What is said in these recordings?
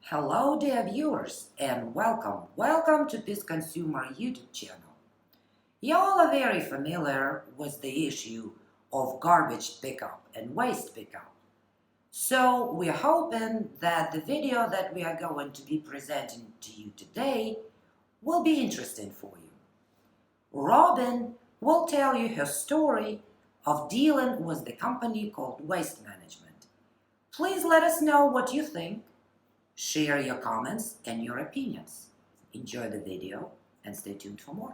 Hello, dear viewers, and welcome to this consumer YouTube channel. You all are very familiar with the issue of garbage pickup and waste pickup. So we're hoping that the video that we are going to be presenting to you today will be interesting for you. Robin will tell you her story of dealing with the company called Waste Management. Please let us know what you think. Share your comments and your opinions. Enjoy the video and stay tuned for more.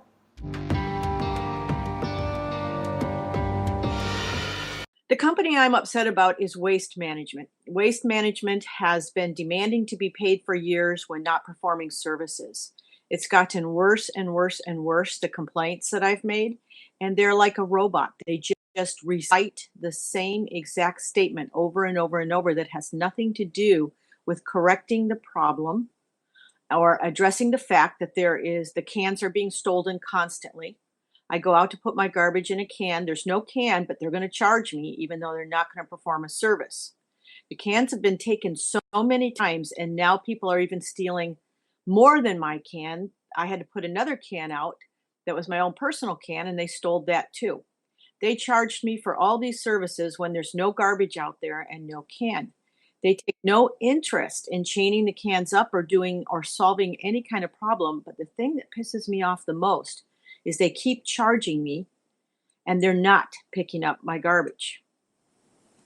The company I'm upset about is Waste Management. Waste Management has been demanding to be paid for years when not performing services. It's gotten worse and worse and worse, the complaints that I've made, and they're like a robot. They just recite the same exact statement over and over and over that has nothing to do with correcting the problem or addressing the fact that the cans are being stolen constantly. I go out to put my garbage in a can. There's no can, but they're going to charge me even though they're not going to perform a service. The cans have been taken so many times, and now people are even stealing more than my can. I had to put another can out that was my own personal can, and they stole that too. They charged me for all these services when there's no garbage out there and no can. They take no interest in chaining the cans up or doing or solving any kind of problem. But the thing that pisses me off the most is they keep charging me and they're not picking up my garbage.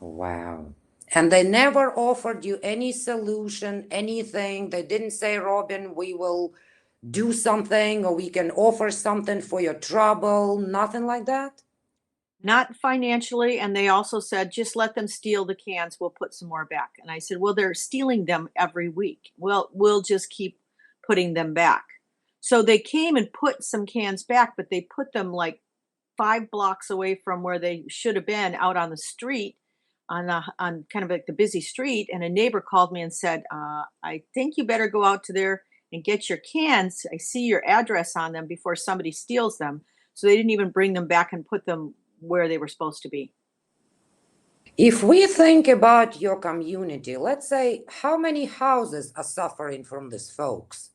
Wow. And they never offered you any solution, anything. They didn't say, Robin, we will do something or we can offer something for your trouble, nothing like that? Not financially, and they also said, "Just let them steal the cans, we'll put some more back." And I said, "Well, they're stealing them every week. Well, we'll just keep putting them back." So they came and put some cans back, but they put them like 5 blocks away from where they should have been out on the street, on kind of like the busy street, and a neighbor called me and said, "I think you better go out to there and get your cans. I see your address on them before somebody steals them." So they didn't even bring them back and put them where they were supposed to be. If we think about your community, let's say how many houses are suffering from this, folks?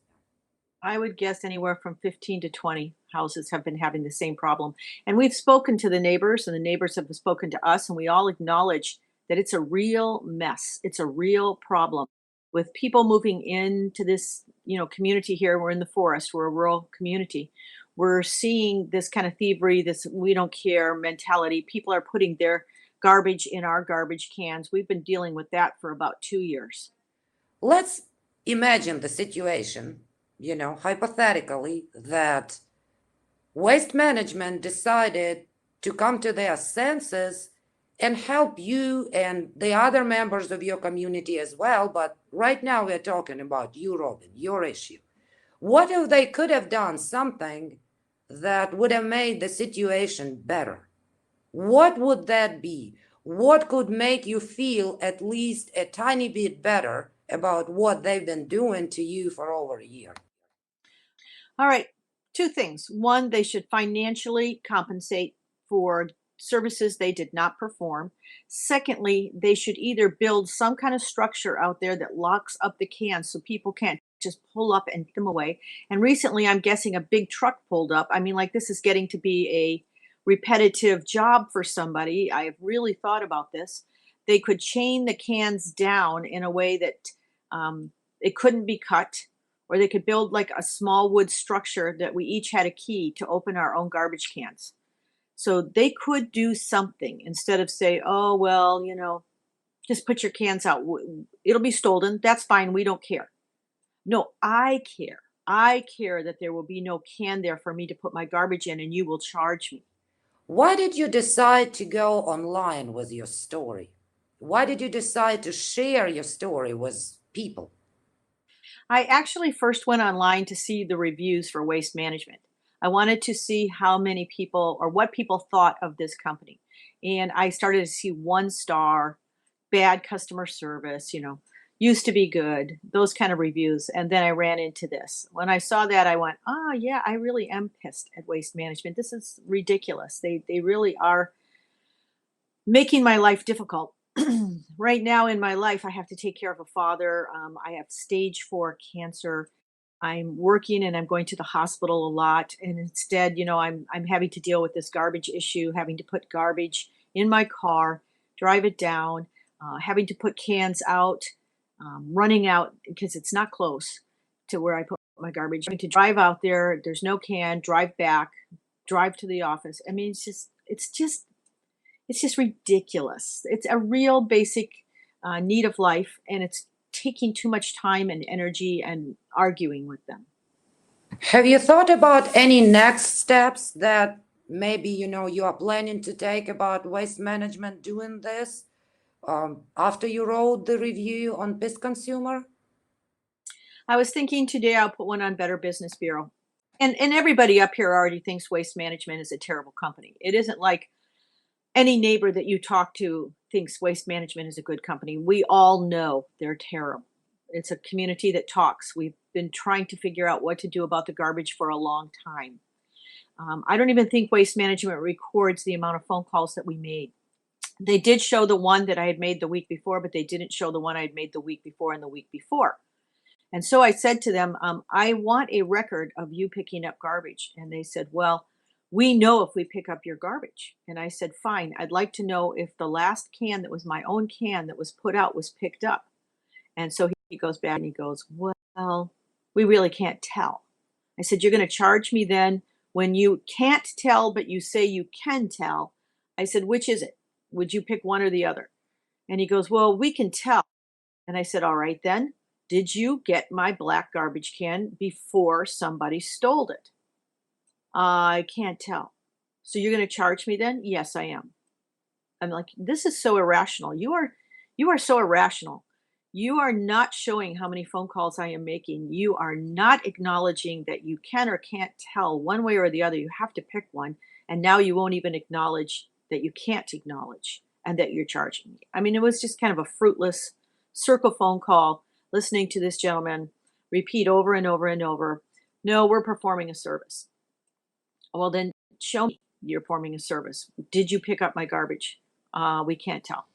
I would guess anywhere from 15 to 20 houses have been having the same problem. And we've spoken to the neighbors, and the neighbors have spoken to us, and we all acknowledge that it's a real mess. It's a real problem with people moving into this, community here. We're in the forest, we're a rural community. We're seeing this kind of thievery, this we don't care mentality. People are putting their garbage in our garbage cans. We've been dealing with that for about 2 years. Let's imagine the situation, hypothetically, that Waste Management decided to come to their senses and help you and the other members of your community as well. But right now we're talking about you, Robin, your issue. What if they could have done something that would have made the situation better? What would that be? What could make you feel at least a tiny bit better about what they've been doing to you for over a year? All right, two things. One, they should financially compensate for services they did not perform. Secondly, they should either build some kind of structure out there that locks up the cans so people can't just pull up and take them away. And recently, I'm guessing a big truck pulled up. I mean, like this is getting to be a repetitive job for somebody. I have really thought about this. They could chain the cans down in a way that it couldn't be cut, or they could build like a small wood structure that we each had a key to open our own garbage cans. So they could do something instead of say, "Oh, well, just put your cans out. It'll be stolen. That's fine. We don't care." No, I care. I care that there will be no can there for me to put my garbage in and you will charge me. Why did you decide to go online with your story? Why did you decide to share your story with people? I actually first went online to see the reviews for Waste Management. I wanted to see how many people or what people thought of this company. And I started to see 1 star, bad customer service, used to be good, those kind of reviews. And then I ran into this. When I saw that, I went, "Oh, yeah, I really am pissed at Waste Management. This is ridiculous. They really are making my life difficult." Right now in my life, I have to take care of a father. I have stage 4 cancer. I'm working and I'm going to the hospital a lot. And instead, I'm having to deal with this garbage issue, having to put garbage in my car, drive it down, having to put cans out, running out because it's not close to where I put my garbage. Having to drive out there, there's no can, drive back, drive to the office. I mean, it's just ridiculous. It's a real basic need of life, and it's taking too much time and energy and arguing with them. Have you thought about any next steps that maybe you are planning to take about waste management doing this after you wrote the review on Biz Consumer? I was thinking today I'll put one on Better Business Bureau. And everybody up here already thinks Waste Management is a terrible company. It isn't like any neighbor that you talk to thinks Waste Management is a good company. We all know they're terrible. It's a community that talks. We've been trying to figure out what to do about the garbage for a long time. I don't even think Waste Management records the amount of phone calls that we made. They did show the one that I had made the week before, but they didn't show the one I had made the week before and the week before. And so I said to them, I want a record of you picking up garbage. And they said, well, we know if we pick up your garbage. And I said, fine, I'd like to know if the last can that was my own can that was put out was picked up. And so he goes back and he goes, well, we really can't tell. I said, you're going to charge me then when you can't tell, but you say you can tell. I said, which is it? Would you pick one or the other? And he goes, well, we can tell. And I said, all right then. Did you get my black garbage can before somebody stole it? I can't tell. So you're going to charge me then? Yes, I am. I'm like, this is so irrational. You are so irrational. You are not showing how many phone calls I am making. You are not acknowledging that you can or can't tell one way or the other. You have to pick one. And now you won't even acknowledge that you can't acknowledge and that you're charging me. I mean, it was just kind of a fruitless circle phone call, listening to this gentleman repeat over and over and over, no, we're performing a service. Well, then show me you're performing a service. Did you pick up my garbage? We can't tell.